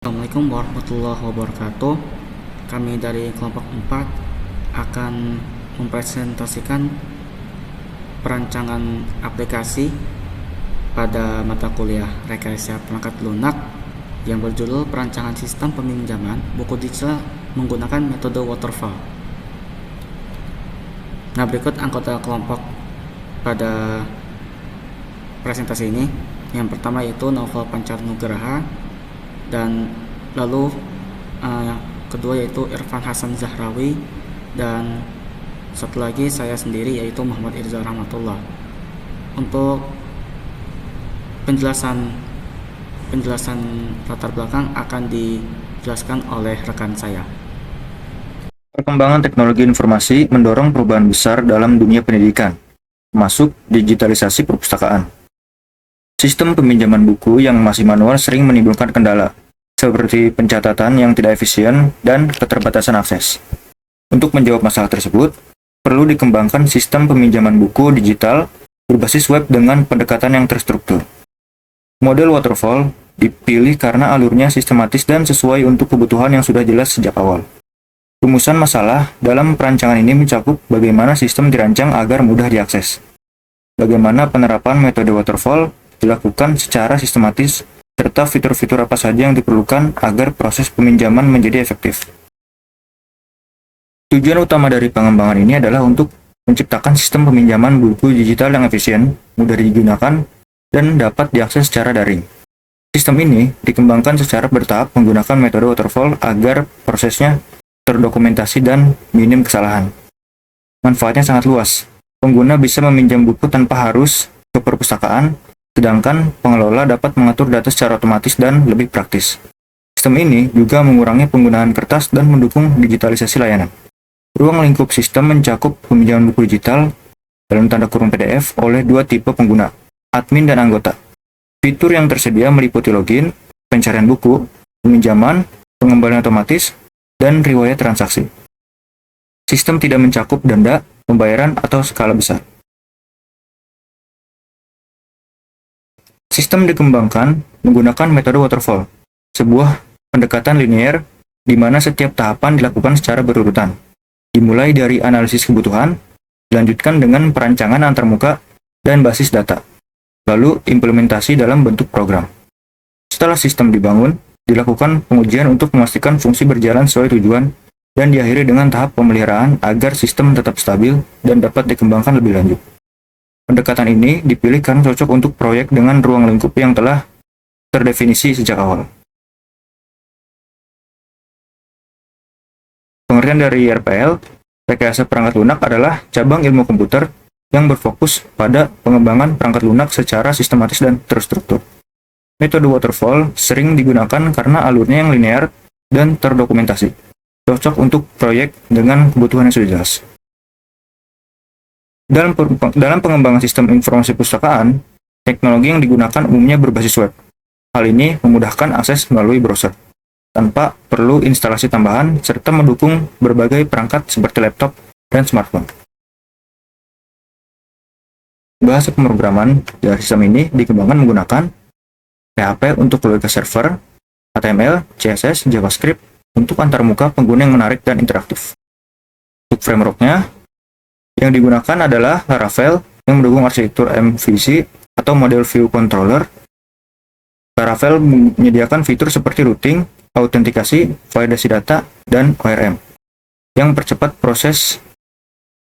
Assalamualaikum warahmatullahi wabarakatuh. Kami dari kelompok 4 akan mempresentasikan perancangan aplikasi pada mata kuliah Rekayasa Perangkat Lunak yang berjudul Perancangan Sistem Peminjaman Buku Digital menggunakan metode waterfall. Nah, berikut anggota kelompok pada presentasi ini. Yang pertama yaitu Novel Pancarnugraha, dan lalu yang kedua yaitu Irfan Hasan Zahrawi, dan satu lagi saya sendiri yaitu Muhammad Irza Rahmatullah. Untuk penjelasan latar belakang akan dijelaskan oleh rekan saya. Perkembangan teknologi informasi mendorong perubahan besar dalam dunia pendidikan, termasuk digitalisasi perpustakaan. Sistem peminjaman buku yang masih manual sering menimbulkan kendala, seperti pencatatan yang tidak efisien dan keterbatasan akses. Untuk menjawab masalah tersebut, perlu dikembangkan sistem peminjaman buku digital berbasis web dengan pendekatan yang terstruktur. Model waterfall dipilih karena alurnya sistematis dan sesuai untuk kebutuhan yang sudah jelas sejak awal. Rumusan masalah dalam perancangan ini mencakup bagaimana sistem dirancang agar mudah diakses, bagaimana penerapan metode waterfall dilakukan secara sistematis, serta fitur-fitur apa saja yang diperlukan agar proses peminjaman menjadi efektif. Tujuan utama dari pengembangan ini adalah untuk menciptakan sistem peminjaman buku digital yang efisien, mudah digunakan, dan dapat diakses secara daring. Sistem ini dikembangkan secara bertahap menggunakan metode waterfall agar prosesnya terdokumentasi dan minim kesalahan. Manfaatnya sangat luas. Pengguna bisa meminjam buku tanpa harus ke perpustakaan, sedangkan pengelola dapat mengatur data secara otomatis dan lebih praktis. Sistem ini juga mengurangi penggunaan kertas dan mendukung digitalisasi layanan. Ruang lingkup sistem mencakup peminjaman buku digital dalam tanda kurung PDF oleh dua tipe pengguna, admin dan anggota. Fitur yang tersedia meliputi login, pencarian buku, peminjaman, pengembalian otomatis, dan riwayat transaksi. Sistem tidak mencakup denda, pembayaran, atau skala besar. Sistem dikembangkan menggunakan metode waterfall, sebuah pendekatan linear di mana setiap tahapan dilakukan secara berurutan, dimulai dari analisis kebutuhan, dilanjutkan dengan perancangan antarmuka dan basis data, lalu implementasi dalam bentuk program. Setelah sistem dibangun, dilakukan pengujian untuk memastikan fungsi berjalan sesuai tujuan, dan diakhiri dengan tahap pemeliharaan agar sistem tetap stabil dan dapat dikembangkan lebih lanjut. Pendekatan ini dipilih karena cocok untuk proyek dengan ruang lingkup yang telah terdefinisi sejak awal. Pengertian dari RPL, Rekayasa Perangkat Lunak, adalah cabang ilmu komputer yang berfokus pada pengembangan perangkat lunak secara sistematis dan terstruktur. Metode waterfall sering digunakan karena alurnya yang linear dan terdokumentasi, cocok untuk proyek dengan kebutuhan yang sudah jelas. Dalam pengembangan sistem informasi perpustakaan, teknologi yang digunakan umumnya berbasis web. Hal ini memudahkan akses melalui browser, tanpa perlu instalasi tambahan, serta mendukung berbagai perangkat seperti laptop dan smartphone. Bahasa pemrograman dari sistem ini dikembangkan menggunakan PHP untuk logika server, HTML, CSS, JavaScript untuk antarmuka pengguna yang menarik dan interaktif. Untuk frameworknya, yang digunakan adalah Laravel yang mendukung arsitektur MVC atau model view controller. Laravel menyediakan fitur seperti routing, autentikasi, validasi data, dan ORM yang mempercepat proses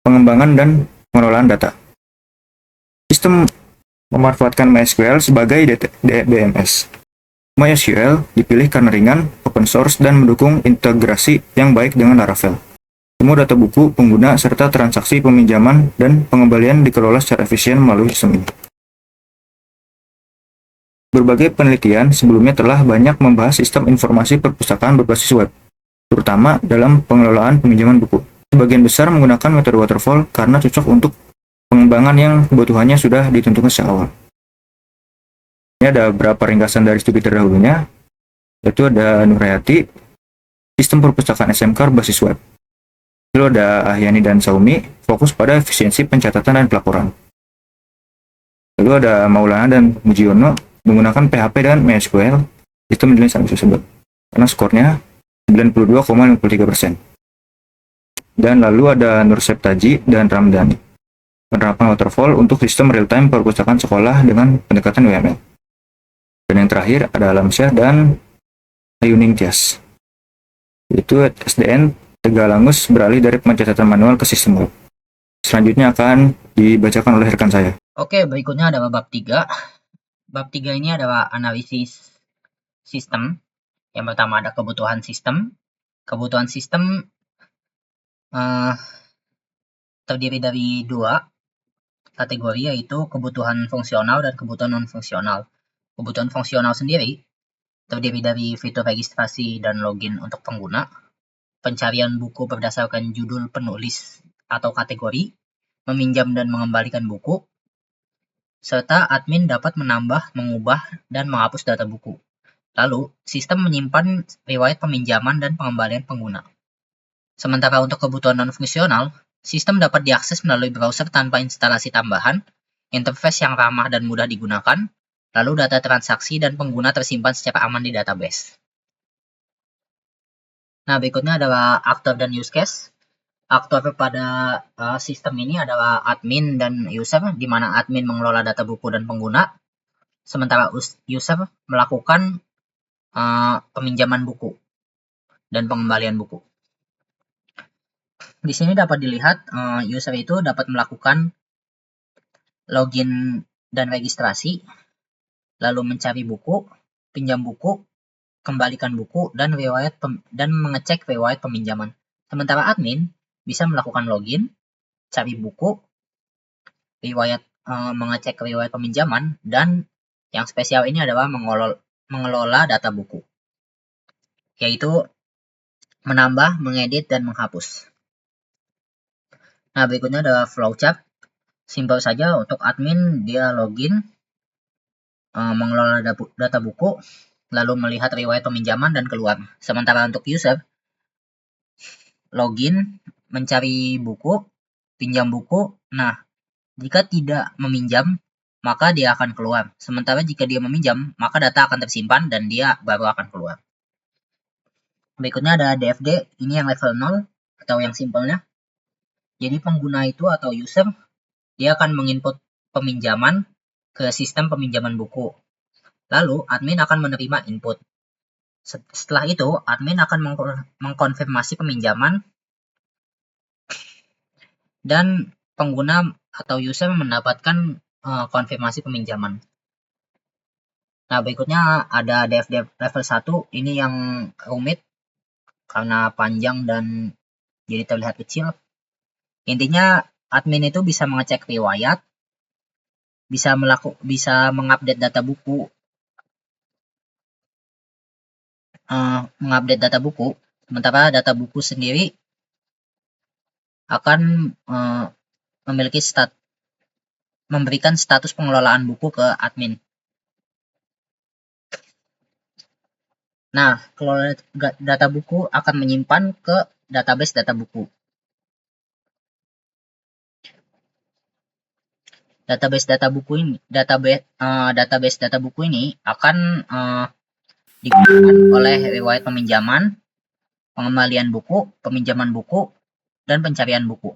pengembangan dan pengelolaan data. Sistem memanfaatkan MySQL sebagai DBMS. MySQL dipilih karena ringan, open source, dan mendukung integrasi yang baik dengan Laravel. Semua data buku, pengguna, serta transaksi peminjaman dan pengembalian dikelola secara efisien melalui sistem ini. Berbagai penelitian sebelumnya telah banyak membahas sistem informasi perpustakaan berbasis web, terutama dalam pengelolaan peminjaman buku. Sebagian besar menggunakan metode waterfall karena cocok untuk pengembangan yang kebutuhannya sudah ditentukan sejak awal. Ini ada beberapa ringkasan dari studi terdahulunya, yaitu ada Nurhayati, sistem perpustakaan SMK berbasis web. Lalu ada Ahyani dan Saumi, fokus pada efisiensi pencatatan dan pelaporan. Lalu ada Maulana dan Mujiono, menggunakan PHP dan MySQL, sistem jenis tersebut. karena skornya 92,53%. Dan lalu ada Nur Septaji dan Ramdhani, penerapan waterfall untuk sistem real-time perpustakaan sekolah dengan pendekatan UML. Dan yang terakhir ada Alamsyah dan Ayuning Tias, yaitu SDN Tegalangus beralih dari pencatatan manual ke sistem web. Selanjutnya akan dibacakan oleh rekan saya. Oke, berikutnya adalah bab 3. Bab 3 ini adalah analisis sistem. Yang pertama ada kebutuhan sistem. Kebutuhan sistem terdiri dari 2 kategori, yaitu kebutuhan fungsional dan kebutuhan non-fungsional. Kebutuhan fungsional sendiri terdiri dari fitur registrasi dan login untuk pengguna, pencarian buku berdasarkan judul penulis atau kategori, meminjam dan mengembalikan buku, serta admin dapat menambah, mengubah, dan menghapus data buku. Lalu, sistem menyimpan riwayat peminjaman dan pengembalian pengguna. Sementara untuk kebutuhan non-fungsional, sistem dapat diakses melalui browser tanpa instalasi tambahan, interface yang ramah dan mudah digunakan, lalu data transaksi dan pengguna tersimpan secara aman di database. Nah, berikutnya adalah aktor dan use case. Aktor pada sistem ini adalah admin dan user, di mana admin mengelola data buku dan pengguna, sementara user melakukan peminjaman buku dan pengembalian buku. Di sini dapat dilihat user itu dapat melakukan login dan registrasi, lalu mencari buku, pinjam buku, kembalikan buku, dan mengecek riwayat peminjaman. Sementara admin bisa melakukan login, cari buku, mengecek riwayat peminjaman, dan yang spesial ini adalah mengelola data buku, yaitu menambah, mengedit, dan menghapus. Nah, berikutnya adalah flowchart. Simpel saja, untuk admin dia login, mengelola data buku, lalu melihat riwayat peminjaman dan keluar. Sementara untuk user, login, mencari buku, pinjam buku. Nah, jika tidak meminjam, maka dia akan keluar. Sementara jika dia meminjam, maka data akan tersimpan dan dia baru akan keluar. Berikutnya ada DFD, ini yang level 0 atau yang simpelnya. Jadi pengguna itu atau user, dia akan menginput peminjaman ke sistem peminjaman buku. Lalu admin akan menerima input. Setelah itu, admin akan mengkonfirmasi peminjaman dan pengguna atau user mendapatkan konfirmasi peminjaman. Nah, berikutnya ada DFD level 1, ini yang rumit karena panjang dan jadi terlihat kecil. Intinya admin itu bisa mengecek riwayat, bisa mengupdate data buku, sementara data buku sendiri akan memberikan status pengelolaan buku ke admin. Nah, kelola data buku akan menyimpan ke database data buku. Database data buku ini akan digunakan oleh riwayat peminjaman, pengembalian buku, peminjaman buku, dan pencarian buku.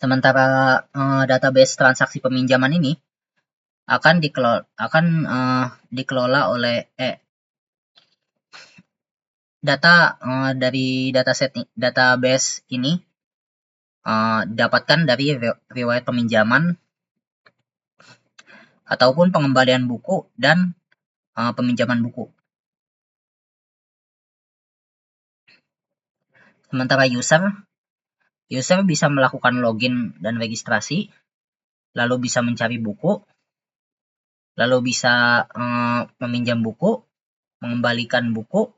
Sementara database transaksi peminjaman ini akan dikelola oleh data dari database ini didapatkan dari riwayat peminjaman ataupun pengembalian buku dan peminjaman buku. Sementara user bisa melakukan login dan registrasi, lalu bisa mencari buku, lalu bisa meminjam buku, mengembalikan buku,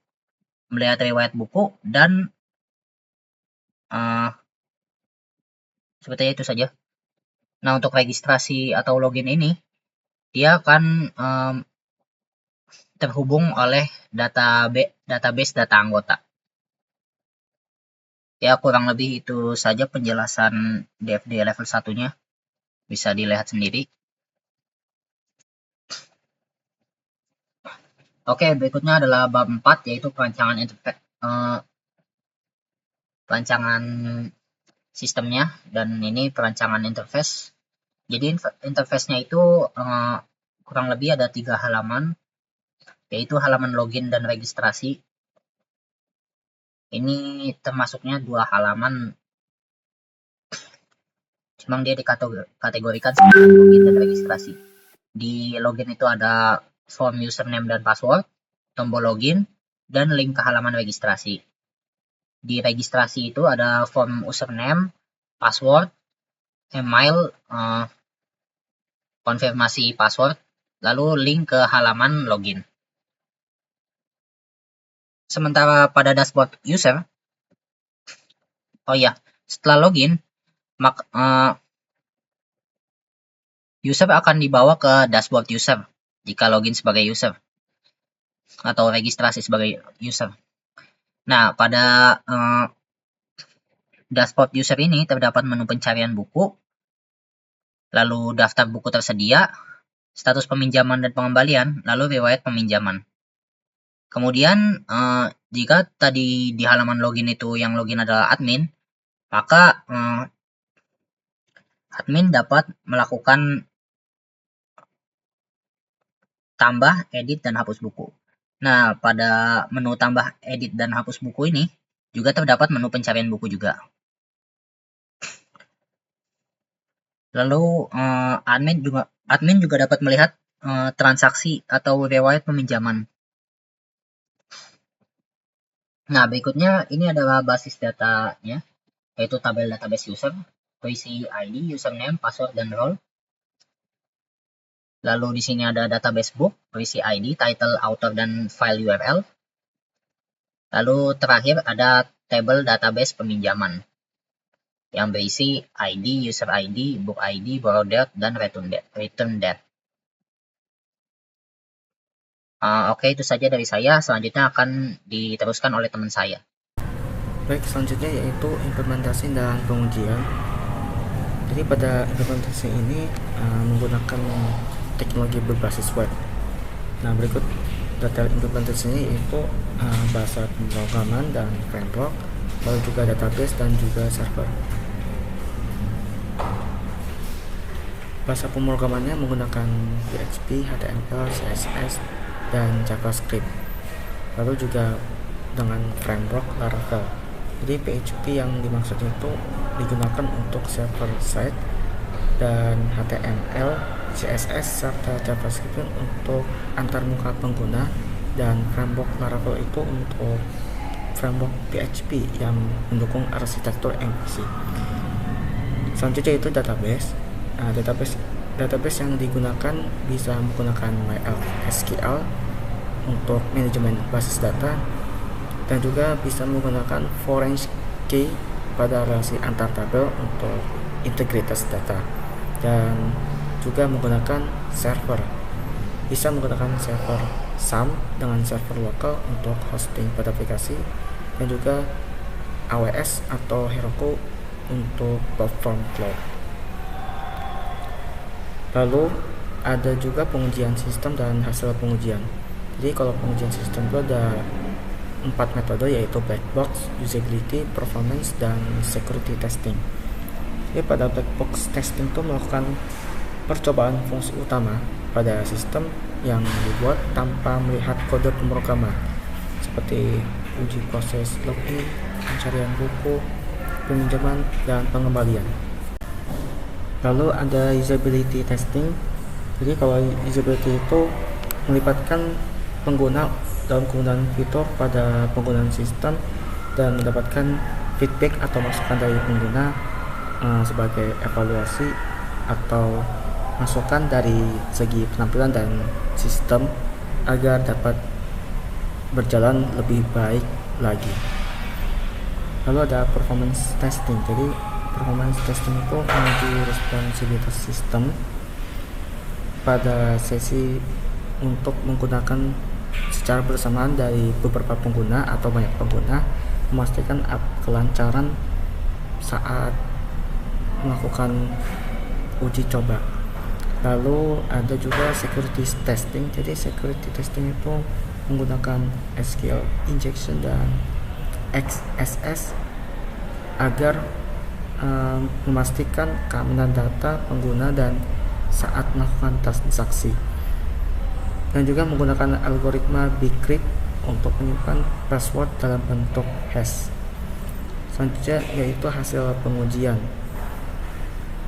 melihat riwayat buku, dan seperti itu saja. Nah, untuk registrasi atau login ini, dia akan terhubung oleh database data anggota. Ya, kurang lebih itu saja penjelasan DFD level 1-nya. Bisa dilihat sendiri. Oke, berikutnya adalah bab 4 yaitu perancangan sistemnya, dan ini perancangan interface. Jadi interface-nya itu kurang lebih ada 3 halaman, yaitu halaman login dan registrasi. Ini termasuknya 2 halaman, cuma dia dikategorikan sebagai login dan registrasi. Di login itu ada form username dan password, tombol login, dan link ke halaman registrasi. Di registrasi itu ada form username, password, email, konfirmasi password, lalu link ke halaman login. Sementara pada dashboard user, setelah login, user akan dibawa ke dashboard user jika login sebagai user atau registrasi sebagai user. Nah, pada dashboard user ini terdapat menu pencarian buku, lalu daftar buku tersedia, status peminjaman dan pengembalian, lalu riwayat peminjaman. Kemudian, jika tadi di halaman login itu yang login adalah admin, maka admin dapat melakukan tambah, edit, dan hapus buku. Nah, pada menu tambah, edit, dan hapus buku ini juga terdapat menu pencarian buku juga. Lalu admin juga dapat melihat transaksi atau riwayat peminjaman. Nah, berikutnya ini adalah basis datanya, yaitu tabel database user, berisi ID, username, password, dan role. Lalu di sini ada database book, berisi ID, title, author, dan file URL. Lalu terakhir ada tabel database peminjaman yang berisi ID, user ID, book ID, borrow date, dan return date. Oke, itu saja dari saya. Selanjutnya akan diteruskan oleh teman saya. Baik, selanjutnya yaitu implementasi dan pengujian. Jadi pada implementasi ini menggunakan teknologi berbasis web. Nah, berikut detail implementasinya yaitu bahasa pemrograman dan framework, lalu juga database dan juga server. Bahasa pemrogramannya menggunakan PHP, HTML, CSS, dan JavaScript. Lalu juga dengan framework Laravel. Jadi PHP yang dimaksud itu digunakan untuk server side, dan HTML, CSS, serta JavaScript untuk antarmuka pengguna, dan framework Laravel itu untuk framework PHP yang mendukung arsitektur MVC. Selanjutnya itu database. Database yang digunakan bisa menggunakan MySQL untuk manajemen basis data, dan juga bisa menggunakan foreign key pada relasi antar tabel untuk integritas data, dan juga menggunakan server. Bisa menggunakan server SAM dengan server lokal untuk hosting pada aplikasi, dan juga AWS atau Heroku untuk platform cloud. Lalu ada juga pengujian sistem dan hasil pengujian. Jadi kalau pengujian sistem itu ada 4 metode, yaitu black box, usability, performance, dan security testing. Jadi pada black box testing itu melakukan percobaan fungsi utama pada sistem yang dibuat tanpa melihat kode pemrograman, seperti uji proses login, pencarian buku, peminjaman, dan pengembalian. Lalu ada usability testing. Jadi kalau usability itu melibatkan pengguna dalam penggunaan fitur pada penggunaan sistem dan mendapatkan feedback atau masukan dari pengguna sebagai evaluasi atau masukan dari segi penampilan dan sistem agar dapat berjalan lebih baik lagi. Lalu ada performance testing. Jadi performance testing itu menguji responsibilitas sistem pada sesi untuk menggunakan secara bersamaan dari beberapa pengguna atau banyak pengguna, memastikan kelancaran saat melakukan uji coba. Lalu ada juga security testing. Jadi security testing itu menggunakan SQL injection dan XSS agar memastikan keamanan data pengguna dan saat melakukan transaksi, dan juga menggunakan algoritma bcrypt untuk menyimpan password dalam bentuk hash. Selanjutnya yaitu hasil pengujian.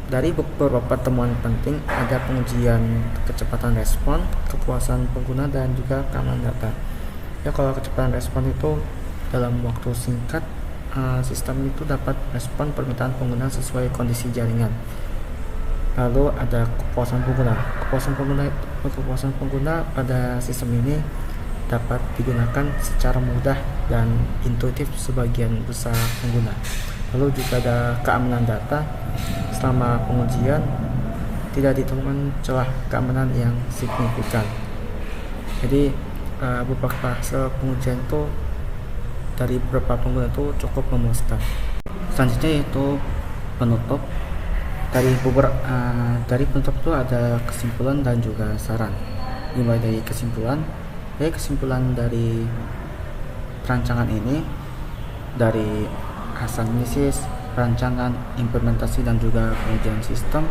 Dari beberapa temuan penting ada pengujian kecepatan respon, kepuasan pengguna, dan juga keamanan data. Ya, kalau kecepatan respon itu dalam waktu singkat sistem itu dapat respon permintaan pengguna sesuai kondisi jaringan. Lalu ada kepuasan pengguna. Kepuasan pengguna pada sistem ini dapat digunakan secara mudah dan intuitif sebagian besar pengguna. Lalu juga ada keamanan data. Selama pengujian tidak ditemukan celah keamanan yang signifikan. Jadi beberapa hasil pengujian itu dari beberapa pengguna itu cukup memuaskan. Selanjutnya yaitu penutup. Dari penutup itu ada kesimpulan dan juga saran. Dimulai dari kesimpulan. Kesimpulan dari perancangan ini, dari hasil analisis, perancangan, implementasi, dan juga pengujian sistem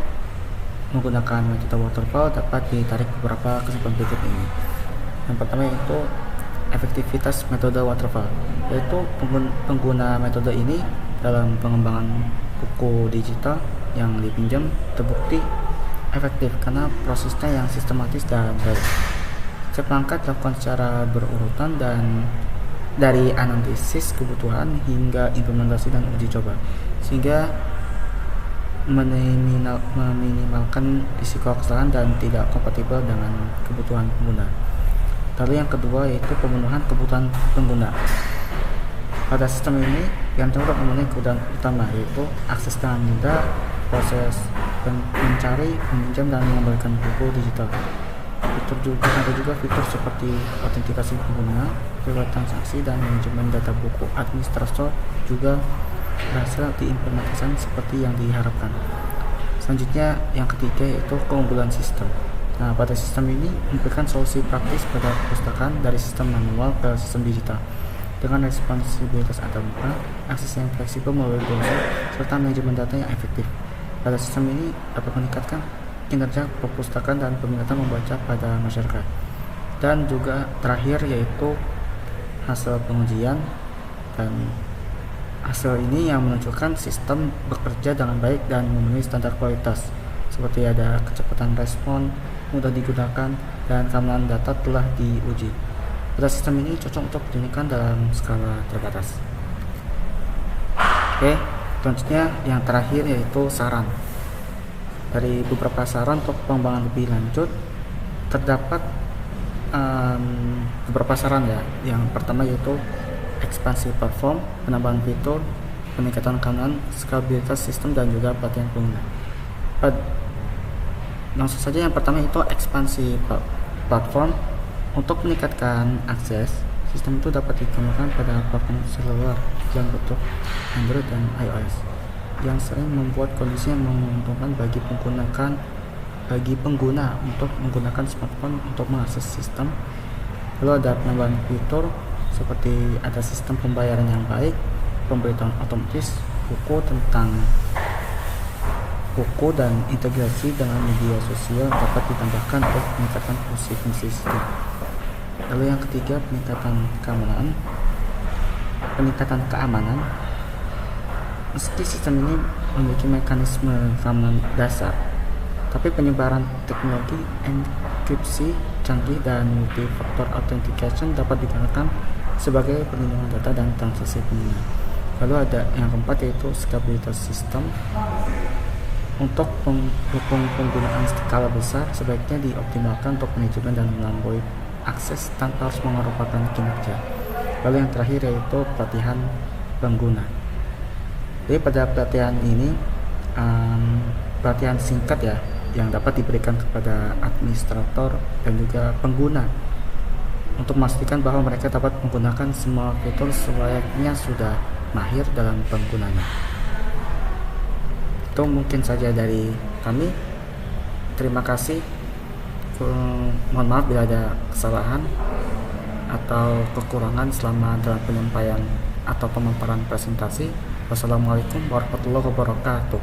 menggunakan metode waterfall dapat ditarik beberapa kesimpulan berikut ini. Yang pertama yaitu efektivitas metode waterfall, yaitu pengguna metode ini dalam pengembangan buku digital yang dipinjam terbukti efektif karena prosesnya yang sistematis dan baik. Setiap langkah dilakukan secara berurutan dan dari analisis kebutuhan hingga implementasi dan uji coba, sehingga meminimalkan risiko kesalahan dan tidak kompatibel dengan kebutuhan pengguna. Lalu yang kedua yaitu pemenuhan kebutuhan pengguna. Pada sistem ini yang cenderung memenuhi kebutuhan utama yaitu akses dengan mudah, proses mencari, meminjam, dan mengembalikan buku digital. Ada juga fitur seperti autentikasi pengguna, riwayat transaksi, dan manajemen data buku administrator juga berhasil diimplementasikan seperti yang diharapkan. Selanjutnya yang ketiga yaitu keunggulan sistem. Nah, pada sistem ini memberikan solusi praktis pada perpustakaan dari sistem manual ke sistem digital dengan responsibilitas antarmuka, akses yang fleksibel melalui browser, serta manajemen data yang efektif. Pada sistem ini dapat meningkatkan kinerja perpustakaan dan peminatan membaca pada masyarakat. Dan juga terakhir yaitu hasil pengujian, dan hasil ini yang menunjukkan sistem bekerja dengan baik dan memenuhi standar kualitas seperti ada kecepatan respon, mudah digunakan, dan keamanan data telah diuji. Pada sistem ini cocok untuk digunakan dalam skala terbatas. Oke, selanjutnya yang terakhir yaitu saran. Dari beberapa saran untuk pengembangan lebih lanjut terdapat beberapa saran ya. Yang pertama yaitu ekspansi platform, penambahan fitur, peningkatan keamanan, skalabilitas sistem, dan juga pelatihan pengguna. Langsung saja yang pertama itu ekspansi platform. Untuk meningkatkan akses, sistem itu dapat dikembangkan pada platform seluler yang bentuk Android dan iOS, yang sering membuat kondisi yang menguntungkan bagi pengguna untuk menggunakan smartphone untuk mengakses sistem. Lalu ada penambahan fitur seperti ada sistem pembayaran yang baik, pemberitahuan otomatis, buku dan integrasi dengan media sosial dapat ditambahkan untuk meningkatkan fungsi-fungsi sistem. Lalu yang ketiga peningkatan keamanan. Meski sistem ini memiliki mekanisme keamanan dasar, tapi penyebaran teknologi enkripsi canggih dan multi-factor authentication dapat digunakan sebagai perlindungan data dan transaksi pengguna. Lalu ada yang keempat yaitu skalabilitas sistem. Untuk mendukung penggunaan skala besar, sebaiknya dioptimalkan untuk manajemen dan melampaui akses tanpa harus mengorbankan kinerja. Lalu yang terakhir yaitu pelatihan pengguna. Jadi pada pelatihan ini pelatihan singkat ya yang dapat diberikan kepada administrator dan juga pengguna untuk memastikan bahwa mereka dapat menggunakan semua fitur selayaknya sudah mahir dalam penggunanya. Itu mungkin saja dari kami. Terima kasih. Mohon maaf bila ada kesalahan. atau kekurangan selama dalam penyampaian atau pemaparan presentasi. Wassalamualaikum warahmatullahi wabarakatuh.